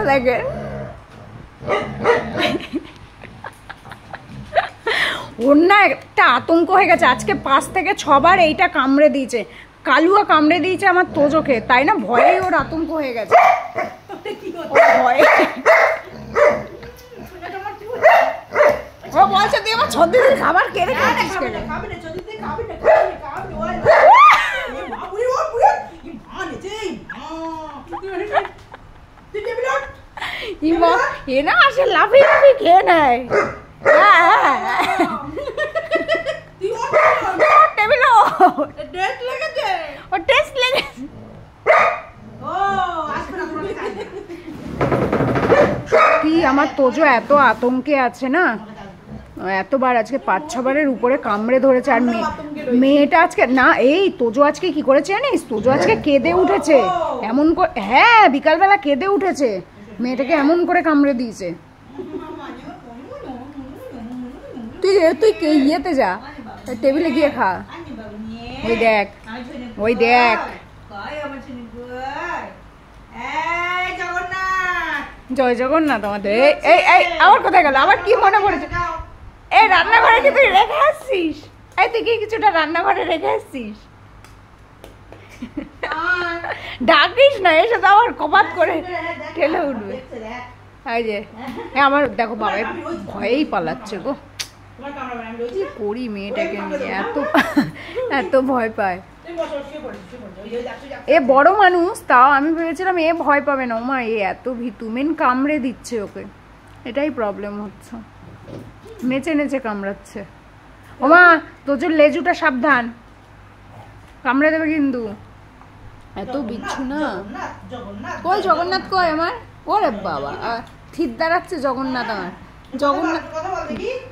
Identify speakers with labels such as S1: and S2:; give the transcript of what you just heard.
S1: অবস্থা দেখে। ওর না একটা আতঙ্ক হয়ে গেছে, আজকে 5 থেকে 6 বার এইটা কামড়ে দিয়েছে, কালুয়া কামড়ে দিয়েছে আমার তোজোকে, তাই না ভয়েই ওর আতঙ্ক হয়ে গেছে। ভয়ে ও বলছে তুই আমার ছদ্দির খাবার কেড়ে খাচ্ছিস কেন? এ না আসে লাফিয়ে লাফিয়ে খেয়ে নেয়। সত্যি আমার তোজো এত আতঙ্কে আছে না, এতবার আজকে 5-6 বারের উপরে কামড়ে ধরেছে। আর মেয়েটা আজকে না, এই তোজো আজকে কি করেছে জানিস, তোজো আজকে কেঁদে উঠেছে এমন করে, হ্যাঁ বিকালবেলা কেঁদে উঠেছে, মেয়েটাকে এমন করে কামড়ে দিয়েছে। তুই ইয়েতে যা, টেবিলে গিয়ে খা। ওই দেখ, ওই দেখ, জয় জগন্নাথ আমাদের। এই এই আবার কোথায় গেল, আবার কি মনে পড়েছে? এই রান্নাঘরে কি তুই রেখে আসছিস? এই তুই কি কিছুটা রান্নাঘরে রেখে আসছিস? ডাকিস না, এসে তো আবার কপাত করে ঠেলে উঠবে। এই যে আমার দেখো বাবা ভয়েই পালাচ্ছে গো, কি করি মেয়েটাকে নিয়ে, এত ভয় পায়। এ বড় মানুষ, তাও আমি ভেবেছিলাম এ ভয় পাবে না, ওমা এ এত ভীতু, মেন কামড়ে দিচ্ছে ওকে, এটাই প্রবলেম হচ্ছে, নেচে নেচে কামড়াচ্ছে। ওমা তোর লেজুটা সাবধান, কামড়ে দেবে কিন্তু, এত বিচ্ছু না। কই জগন্নাথ কই আমার? ওরে বাবা থির দাঁড়াচ্ছে জগন্নাথ, আমার জগন্নাথ